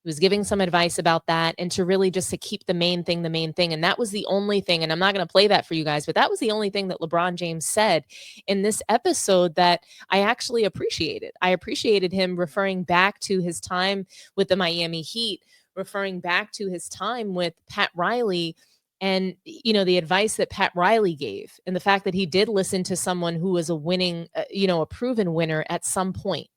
He was giving some advice about that, and to really just to keep the main thing, the main thing. And that was the only thing, and I'm not going to play that for you guys, but that was the only thing that LeBron James said in this episode that I actually appreciated. I appreciated him referring back to his time with the Miami Heat, referring back to his time with Pat Riley, and the advice that Pat Riley gave, and the fact that he did listen to someone who was a winning, a proven winner at some point.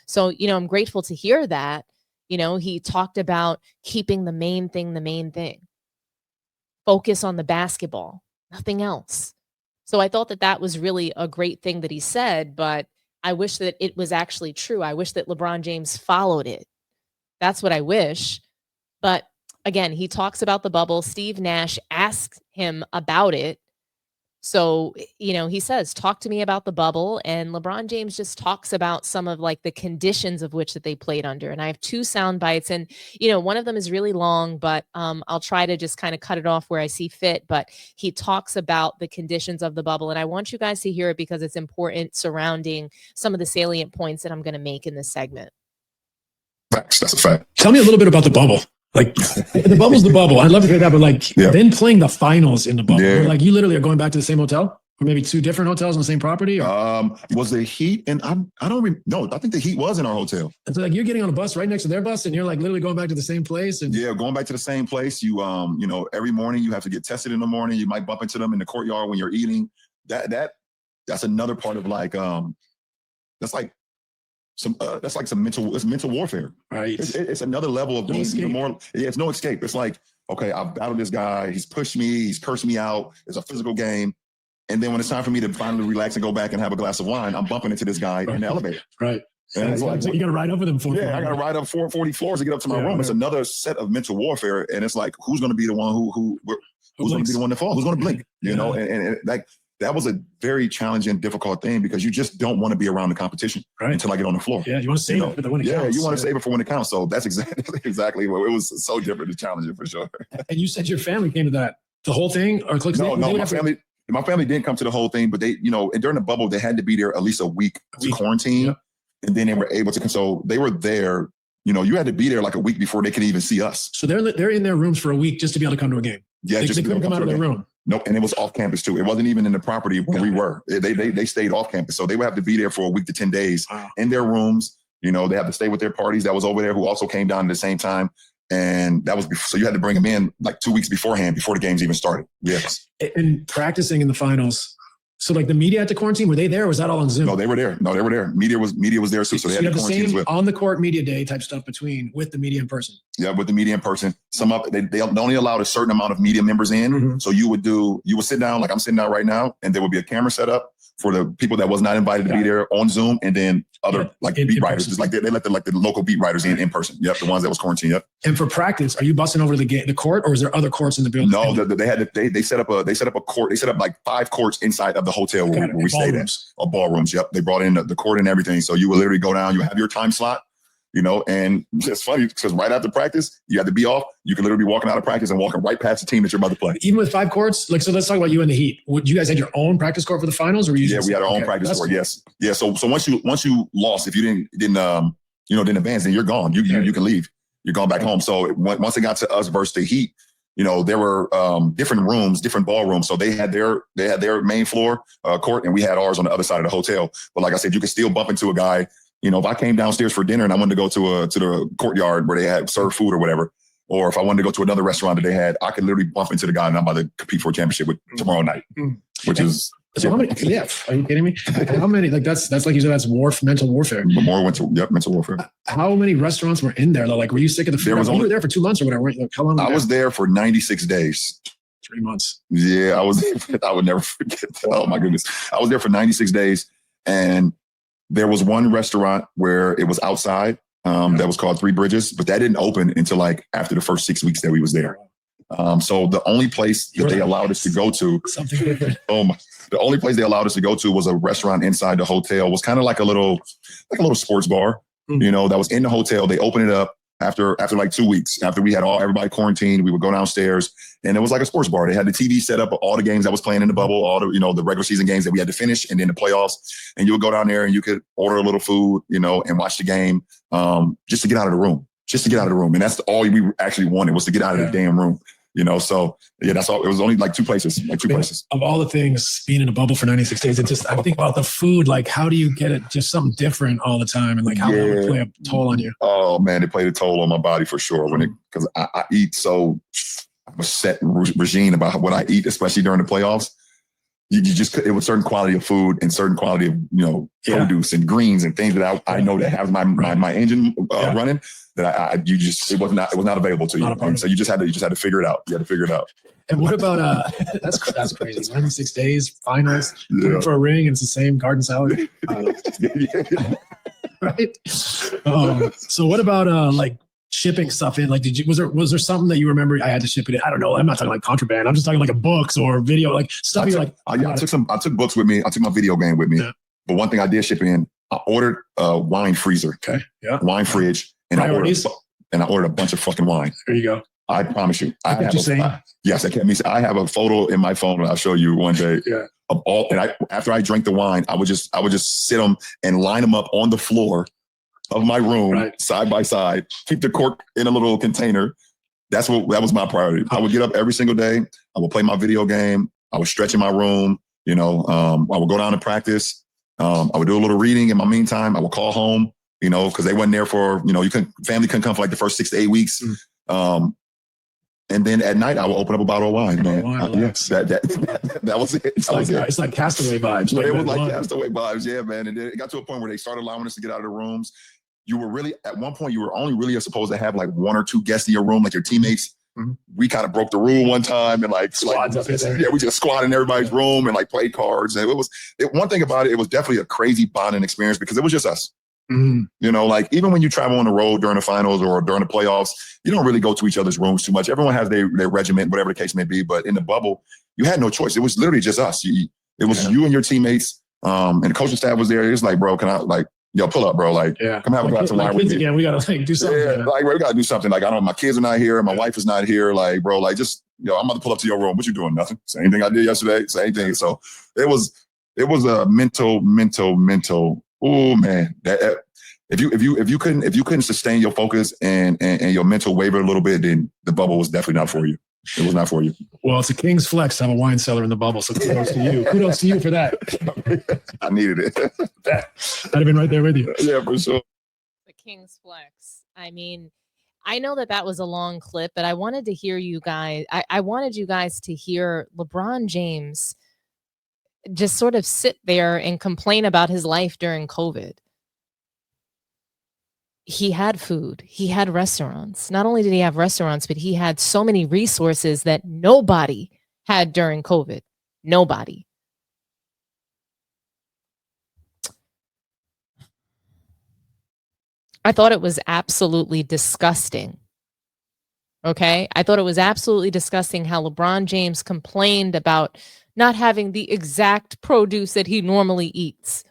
So, I'm grateful to hear that. He talked about keeping the main thing the main thing. Focus on the basketball, nothing else. So I thought that that was really a great thing that he said, but I wish that it was actually true. I wish that LeBron James followed it. That's what I wish. But again, he talks about the bubble. Steve Nash asks him about it. So, he says, talk to me about the bubble. And LeBron James just talks about some of like the conditions of which that they played under. And I have 2 sound bites, and, one of them is really long, but I'll try to just kind of cut it off where I see fit. But he talks about the conditions of the bubble. And I want you guys to hear it because it's important surrounding some of the salient points that I'm going to make in this segment. Facts. That's a fact. Tell me a little bit about the bubble. Like the bubble's the bubble. I'd love to hear that, but then playing the finals in the bubble, like you literally are going back to the same hotel, or maybe 2 different hotels on the same property. Or? Was the Heat, and I don't know. I think the Heat was in our hotel. And so like you're getting on a bus right next to their bus, and you're like literally going back to the same place. And going back to the same place. You every morning you have to get tested in the morning. You might bump into them in the courtyard when you're eating. That's another part of like that's like some mental warfare. Right. It's another level of being even more. It's no escape. It's like, okay, I've battled this guy. He's pushed me. He's cursed me out. It's a physical game. And then when it's time for me to finally relax and go back and have a glass of wine, I'm bumping into this guy in the elevator. Right. And it's like, you got to ride up with him. I got to ride up 40 floors to get up to my room. It's another set of mental warfare. And it's like, who's going to be the one who's going to be the one that falls? Who's going to blink? And like, that was a very challenging, difficult thing because you just don't want to be around the competition until I get on the floor. Yeah, you want to save it for when it counts. You want to save it for when it counts. So that's exactly what it was. So different and challenging for sure. And you said your family came to that, the whole thing, or no, my family didn't come to the whole thing, but they, and during the bubble they had to be there at least a week to quarantine, and then they were able to. So they were there. You had to be there like a week before they could even see us. So they're in their rooms for a week just to be able to come to a game. Yeah, they couldn't come out of their room. Nope, and it was off campus too. It wasn't even in the property where we were. They stayed off campus, so they would have to be there for a week to 10 days in their rooms. They have to stay with their parties that was over there who also came down at the same time, and that was so you had to bring them in like 2 weeks beforehand before the games even started. Yes, and practicing in the finals. So like the media at the quarantine, were they there or was that all on Zoom? No, they were there. Media was there too. So they had the same on the court media day type stuff with the media in person. Yeah, with the media in person. Some of they only allowed a certain amount of media members in. Mm-hmm. So you would sit down like I'm sitting down right now, and there would be a camera set up for the people that was not invited to be there on Zoom, and then other beat writers, just like they let the local beat writers in person. Yep, the ones that was quarantined. Yep. And for practice, are you busting over to the court, or is there other courts in the building? No, they set up a court. They set up like 5 courts inside of the hotel where we stayed at. Ballrooms. Yep, they brought in the court and everything. So you would literally go down. You have your time slot. And it's funny because right after practice, you had to be off. You can literally be walking out of practice and walking right past the team that you're about to play. Even with 5 courts, so let's talk about you and the Heat. You guys had your own practice court for the finals, or were you? We had our own practice court. Cool. Yes, yeah. So once you lost, if you didn't advance, then you're gone. You can leave. You're going back home. So once it got to us versus the Heat, there were different rooms, different ballrooms. So they had their main floor court, and we had ours on the other side of the hotel. But like I said, you could still bump into a guy. If I came downstairs for dinner and I wanted to go to the courtyard where they had served food or whatever, or if I wanted to go to another restaurant that they had, I could literally bump into the guy and I'm about to compete for a championship with tomorrow night, which is. So how many? Yeah, are you kidding me? How many? Like that's like you said, that's mental warfare. Mental warfare. How many restaurants were in there? Like, were you sick of the food? You were there for 2 months or whatever. Like, how long? I was there for 96 days. 3 months. Yeah, I was. I would never forget that. Oh my goodness, I was there for 96 days, and there was one restaurant where it was outside that was called Three Bridges, but that didn't open until like after the first 6 weeks that we was there. So the only place that they allowed us to go to, something different. The only place they allowed us to go to was a restaurant inside the hotel. It was kind of like a little sports bar, that was in the hotel. They opened it up after like 2 weeks, after we had everybody quarantined. We would go downstairs and it was like a sports bar. They had the TV set up, all the games that was playing in the bubble, all the, the regular season games that we had to finish, and then the playoffs. And you would go down there and you could order a little food, and watch the game, just to get out of the room. just to get out of the room. And that's all we actually wanted, was to get out of the damn room. You know, so yeah, that's all. It was only like two places. Of all the things, being in a bubble for 96 days, it just, I think about the food, like how do you get it just something different all the time, and like how that would play a toll on you? Oh man, it played a toll on my body for sure. Because I eat so, I have a set regime about what I eat, especially during the playoffs. You just, it was certain quality of food and certain quality of, you know, produce and greens and things that I know that have my engine running, that it was not available to you. And so you just had to figure it out. You had to figure it out. And what about that's crazy. 96 days, finals, looking for a ring, and it's the same garden salad. Right? So what about like shipping stuff in? Like, was there something that you remember I had to ship it in? I don't know. I'm not talking like contraband. I'm just talking like a books or video, like stuff. I took books with me. I took my video game with me. Yeah. But one thing I did ship in, I ordered a wine freezer. Okay. Yeah. Wine fridge. And I ordered a bunch of fucking wine. There you go. I promise you. Yes, I can't miss. I have a photo in my phone that I'll show you one day. Yeah. Of all, and after I drank the wine, I would just sit them and line them up on the floor of my room, side by side, keep the cork in a little container. That was my priority. I would get up every single day. I would play my video game. I would stretch in my room. You know, I would go down to practice. I would do a little reading in my meantime. I would call home, you know, because they wasn't there for, you know, family couldn't come for like the first 6 to 8 weeks. And then at night, I would open up a bottle of wine, man. Yes, that was it. It's like Castaway vibes. It was like Castaway vibes, yeah, man. And then it got to a point where they started allowing us to get out of the rooms. You were really, at one point, you were only really supposed to have like 1 or 2 guests in your room, like your teammates. Mm-hmm. We kind of broke the rule one time and we just squatted in everybody's room and like played cards. And one thing about it was definitely a crazy bonding experience because it was just us. Mm-hmm. You know, like even when you travel on the road during the finals or during the playoffs, you don't really go to each other's rooms too much. Everyone has their regiment, whatever the case may be. But in the bubble, you had no choice. It was literally just us. It was you and your teammates. And the coaching staff was there. It was like, bro, can I pull up, bro. Like, come have a glass of wine with me. Again, we gotta do something. Yeah, like we gotta do something. Like, I don't know, my kids are not here, my wife is not here. Like, bro, like just, I'm about to pull up to your room. What you doing? Nothing. Same thing I did yesterday. Same thing. So it was a mental. Oh man, that if you couldn't sustain your focus and your mental waver a little bit, then the bubble was definitely not for you. It was not for you. Well, it's a king's flex to have a wine cellar in the bubble. So kudos to you. Kudos to you for that. I needed it. I'd have been right there with you. Yeah, for sure. The king's flex. I mean, I know that was a long clip, but I wanted to hear you guys. I wanted you guys to hear LeBron James just sort of sit there and complain about his life during COVID. He had food. He had restaurants. Not only did he have restaurants, but he had so many resources that nobody had during COVID. Nobody. I thought it was absolutely disgusting. Okay? I thought it was absolutely disgusting how LeBron James complained about not having the exact produce that he normally eats.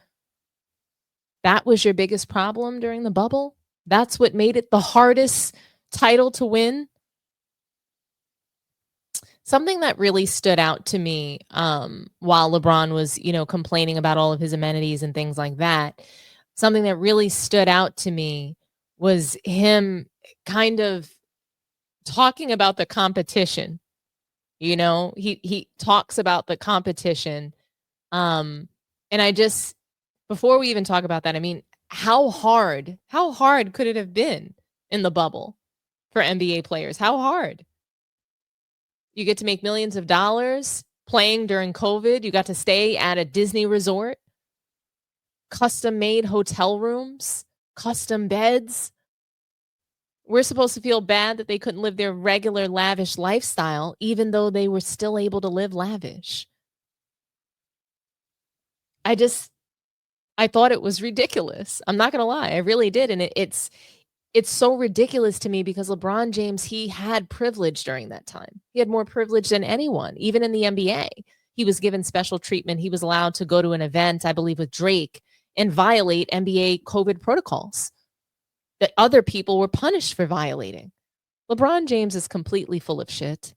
That was your biggest problem during the bubble? That's what made it the hardest title to win. Something that really stood out to me while LeBron was, complaining about all of his amenities and things like that, something that really stood out to me was him kind of talking about the competition. He talks about the competition. And before we even talk about that, I mean, how hard could it have been in the bubble for NBA players? How hard? You get to make millions of dollars playing during COVID. You got to stay at a Disney resort, custom made hotel rooms, custom beds. We're supposed to feel bad that they couldn't live their regular lavish lifestyle, even though they were still able to live lavish. I thought it was ridiculous. I'm not going to lie. I really did. And it's so ridiculous to me because LeBron James, he had privilege during that time. He had more privilege than anyone, even in the NBA. He was given special treatment. He was allowed to go to an event, I believe, with Drake and violate NBA COVID protocols that other people were punished for violating. LeBron James is completely full of shit.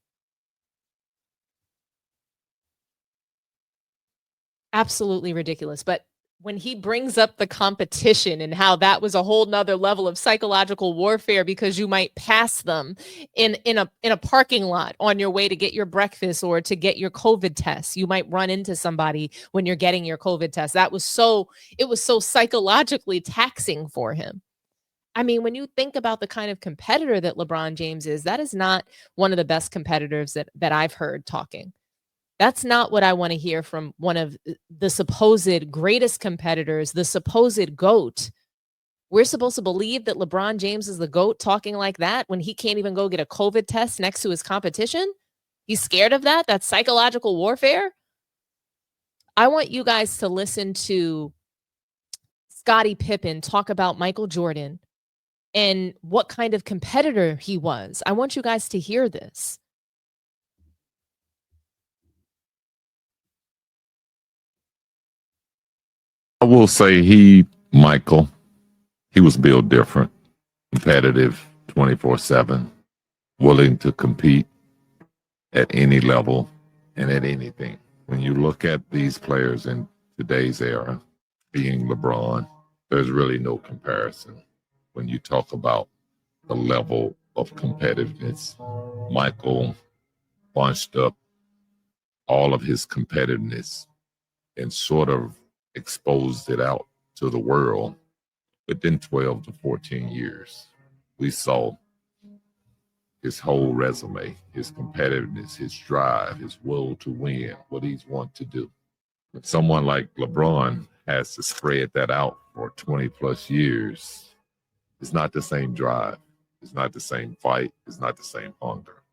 Absolutely ridiculous. But when he brings up the competition and how that was a whole nother level of psychological warfare because you might pass them in a parking lot on your way to get your breakfast or to get your COVID test. You might run into somebody when you're getting your COVID test. It was so psychologically taxing for him. I mean, when you think about the kind of competitor that LeBron James is, that is not one of the best competitors that I've heard talking. That's not what I want to hear from one of the supposed greatest competitors, the supposed GOAT. We're supposed to believe that LeBron James is the GOAT talking like that when he can't even go get a COVID test next to his competition? He's scared of that? That's psychological warfare? I want you guys to listen to Scottie Pippen talk about Michael Jordan and what kind of competitor he was. I want you guys to hear this. I will say Michael, he was built different, competitive 24/7, willing to compete at any level and at anything. When you look at these players in today's era, being LeBron, there's really no comparison. When you talk about the level of competitiveness, Michael bunched up all of his competitiveness and sort of exposed it out to the world. Within 12 to 14 years, we saw his whole resume, his competitiveness, his drive, his will to win, what he's want to do. If someone like LeBron has to spread that out for 20 plus years, it's not the same drive. It's not the same fight. It's not the same hunger.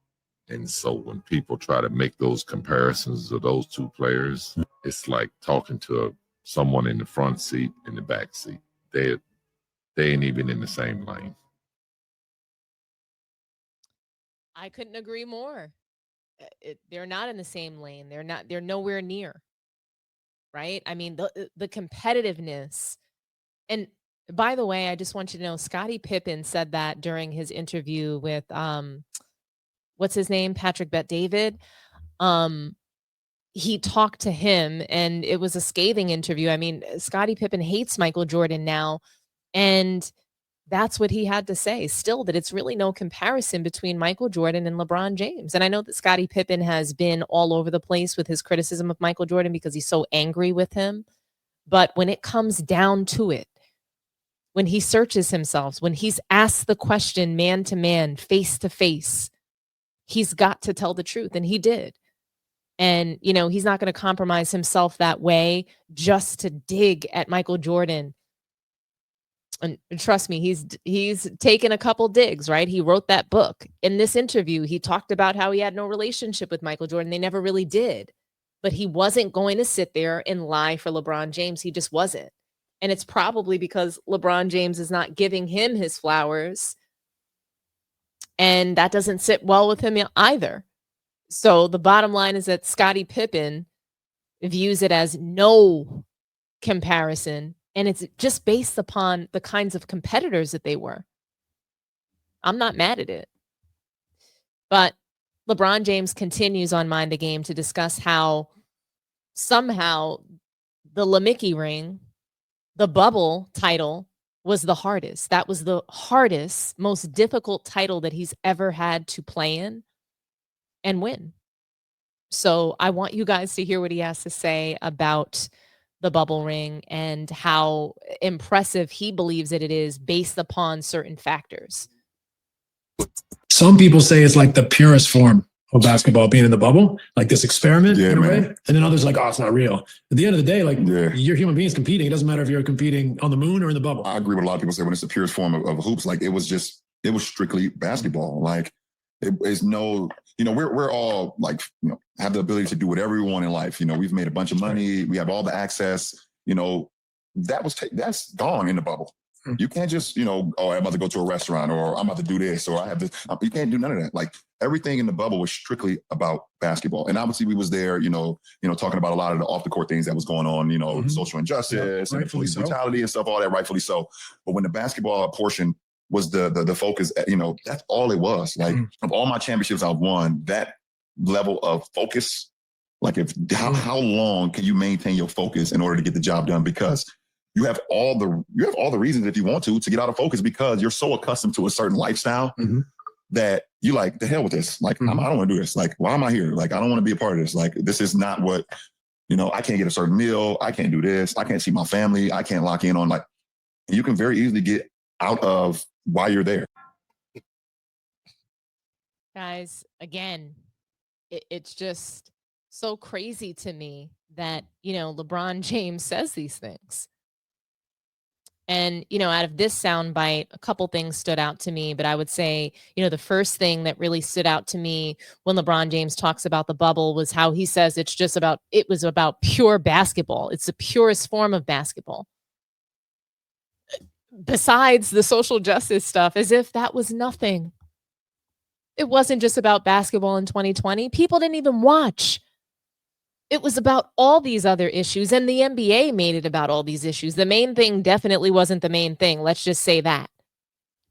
And so when people try to make those comparisons of those two players, it's like talking to someone in the front seat and the back seat. They ain't even in the same lane. I couldn't agree more. They're not in the same lane. They're nowhere near. Right? I mean, the competitiveness. And by the way, I just want you to know Scottie Pippen said that during his interview with what's his name? Patrick Bet-David. He talked to him and it was a scathing interview. I mean, Scottie Pippen hates Michael Jordan now. And that's what he had to say still, that it's really no comparison between Michael Jordan and LeBron James. And I know that Scottie Pippen has been all over the place with his criticism of Michael Jordan because he's so angry with him. But when it comes down to it, when he searches himself, when he's asked the question man to man, face to face, he's got to tell the truth. And he did. And, you know, he's not going to compromise himself that way just to dig at Michael Jordan. And trust me, he's taken a couple digs, right? He wrote that book. In this interview, he talked about how he had no relationship with Michael Jordan. They never really did. But he wasn't going to sit there and lie for LeBron James. He just wasn't. And it's probably because LeBron James is not giving him his flowers. And that doesn't sit well with him either. So the bottom line is that Scottie Pippen views it as no comparison. And it's just based upon the kinds of competitors that they were. I'm not mad at it. But LeBron James continues on Mind the Game to discuss how somehow the Mickey ring, the bubble title, was the hardest. That was the hardest, most difficult title that he's ever had to play in and win. So I want you guys to hear what he has to say about the bubble ring and how impressive he believes that it is based upon certain factors. Some people say it's like the purest form of basketball, being in the bubble, like this experiment in a way. And then others are like, oh, it's not real. At the end of the day, like you're human beings competing. It doesn't matter if you're competing on the moon or in the bubble. I agree with a lot of people say when it's the purest form of hoops, like it was strictly basketball. Like it is no, you know, we're all like, you know, have the ability to do whatever we want in life. You know, we've made a bunch of money. We have all the access, you know, that's gone in the bubble. You can't just, you know, oh, I'm about to go to a restaurant or I'm about to do this or I have this. You can't do none of that. Like everything in the bubble was strictly about basketball. And obviously we was there, you know, talking about a lot of the off the court things that was going on, you know, social injustice and police brutality and stuff, all that, rightfully so. But when the basketball portion was the focus, you know, that's all it was. Like of all my championships I've won, that level of focus Like how long can you maintain your focus in order to get the job done? Because you have all the reasons if you want to get out of focus because you're so accustomed to a certain lifestyle that you like the hell with this. Like, I don't want to do this. Like, why am I here? Like, I don't want to be a part of this. Like, this is not what, I can't get a certain meal. I can't do this. I can't see my family. I can't lock in on like, you can very easily get out of why you're there. Guys, again, it's just so crazy to me that, LeBron James says these things. And, out of this soundbite, a couple things stood out to me, but I would say, the first thing that really stood out to me when LeBron James talks about the bubble was how he says it was about pure basketball. It's the purest form of basketball. Besides the social justice stuff, as if that was nothing. It wasn't just about basketball in 2020. People didn't even watch. It was about all these other issues, and the NBA made it about all these issues. The main thing definitely wasn't the main thing. Let's just say that.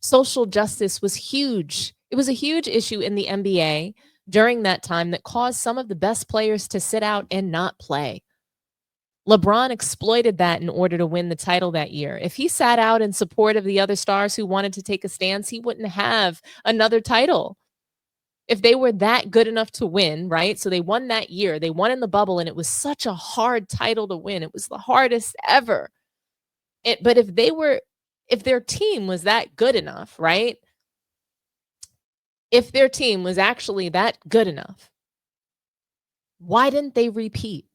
Social justice was huge. It was a huge issue in the NBA during that time that caused some of the best players to sit out and not play. LeBron exploited that in order to win the title that year. If he sat out in support of the other stars who wanted to take a stance, he wouldn't have another title. If they were that good enough to win, right? So they won that year. They won in the bubble, and it was such a hard title to win. It was the hardest ever. But if their team was that good enough, right? If their team was actually that good enough, why didn't they repeat?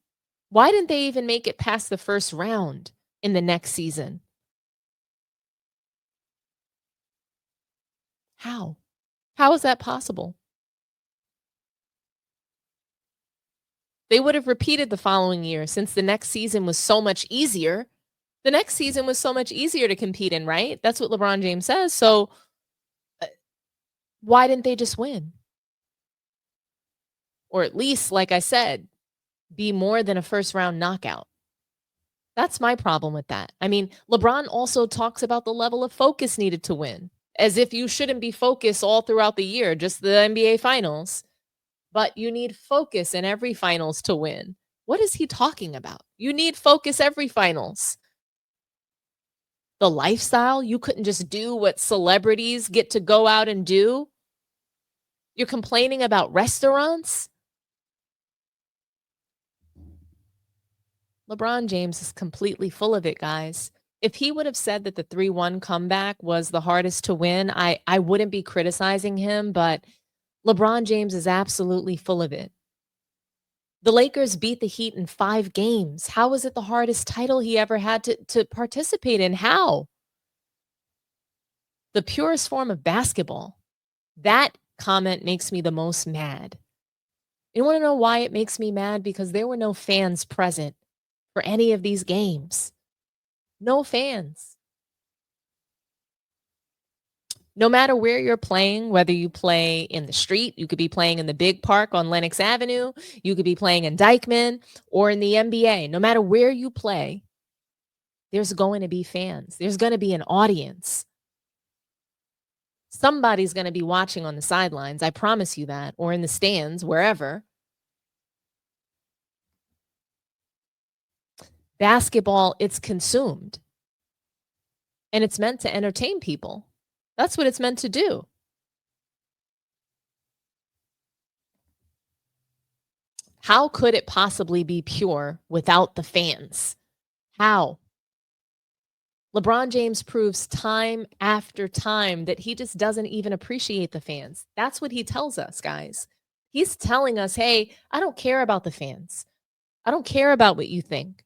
Why didn't they even make it past the first round in the next season? How? How is that possible? They would have repeated the following year since the next season was so much easier. The next season was so much easier to compete in, right? That's what LeBron James says. So why didn't they just win? Or at least, like I said, be more than a first round knockout. That's my problem with that. I mean, LeBron also talks about the level of focus needed to win, as if you shouldn't be focused all throughout the year, just the NBA finals. But you need focus in every finals to win. What is he talking about? You need focus every finals. The lifestyle, you couldn't just do what celebrities get to go out and do. You're complaining about restaurants. LeBron James is completely full of it, guys. If he would have said that the 3-1 comeback was the hardest to win, I wouldn't be criticizing him, but LeBron James is absolutely full of it. The Lakers beat the Heat in 5 games. How was it the hardest title he ever had to participate in? How? The purest form of basketball. That comment makes me the most mad. You want to know why it makes me mad? Because there were no fans present for any of these games. No fans. No matter where you're playing, whether you play in the street, you could be playing in the big park on Lenox Avenue, you could be playing in Dyckman or in the NBA. No matter where you play, there's going to be fans. There's going to be an audience. Somebody's going to be watching on the sidelines, I promise you that, or in the stands, wherever. Basketball, it's consumed. And it's meant to entertain people. That's what it's meant to do. How could it possibly be pure without the fans? How? LeBron James proves time after time that he just doesn't even appreciate the fans. That's what he tells us, guys. He's telling us, hey, I don't care about the fans. I don't care about what you think.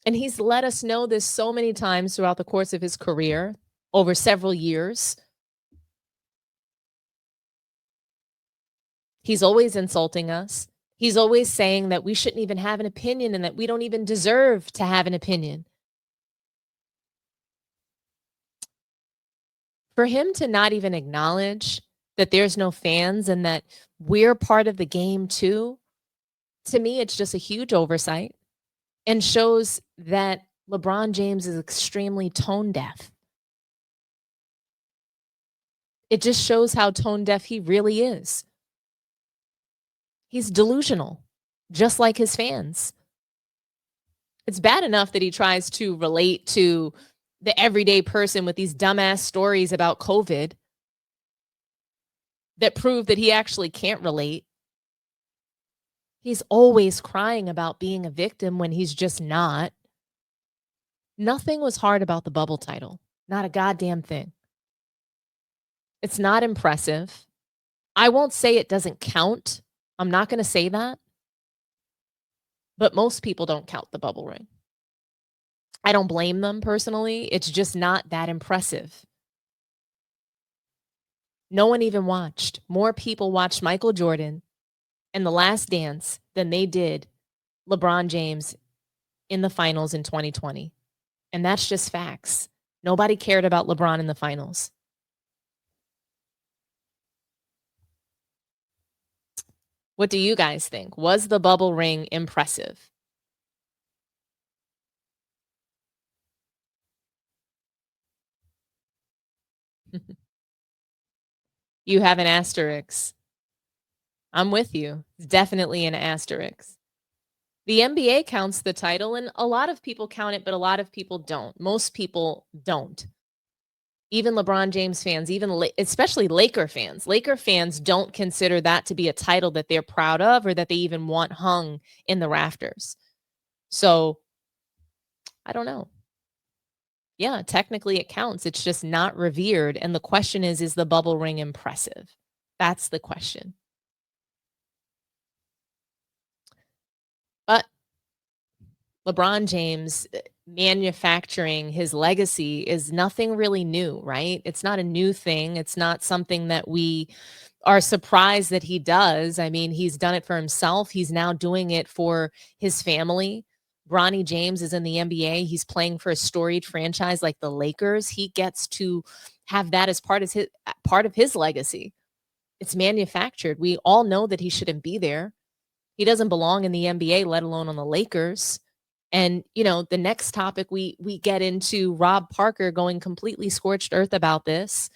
And he's let us know this so many times throughout the course of his career, over several years. He's always insulting us. He's always saying that we shouldn't even have an opinion and that we don't even deserve to have an opinion. For him to not even acknowledge that there's no fans and that we're part of the game too, to me, it's just a huge oversight and shows that LeBron James is extremely tone deaf. It just shows how tone deaf he really is. He's delusional, just like his fans. It's bad enough that he tries to relate to the everyday person with these dumbass stories about COVID that prove that he actually can't relate. He's always crying about being a victim when he's just not. Nothing was hard about the bubble title. Not a goddamn thing. It's not impressive. I won't say it doesn't count. I'm not going to say that. But most people don't count the bubble ring. I don't blame them personally. It's just not that impressive. No one even watched. More people watched Michael Jordan and The Last Dance than they did LeBron James in the finals in 2020. And that's just facts. Nobody cared about LeBron in the finals. What do you guys think? Was the bubble ring impressive? You have an asterisk. I'm with you. It's definitely an asterisk. The NBA counts the title, and a lot of people count it, but a lot of people don't. Most people don't. Even LeBron James fans, especially Laker fans. Laker fans don't consider that to be a title that they're proud of or that they even want hung in the rafters. So, I don't know. Yeah, technically it counts. It's just not revered. And the question is the bubble ring impressive? That's the question. But LeBron James manufacturing his legacy is nothing really new, right? It's not a new thing. It's not something that we are surprised that he does. I mean, he's done it for himself. He's now doing it for his family. Bronny James is in the NBA. He's playing for a storied franchise like the Lakers. He gets to have that as part of his legacy. It's manufactured. We all know that he shouldn't be there. He doesn't belong in the NBA, let alone on the Lakers. And, the next topic we get into Rob Parker going completely scorched earth about this.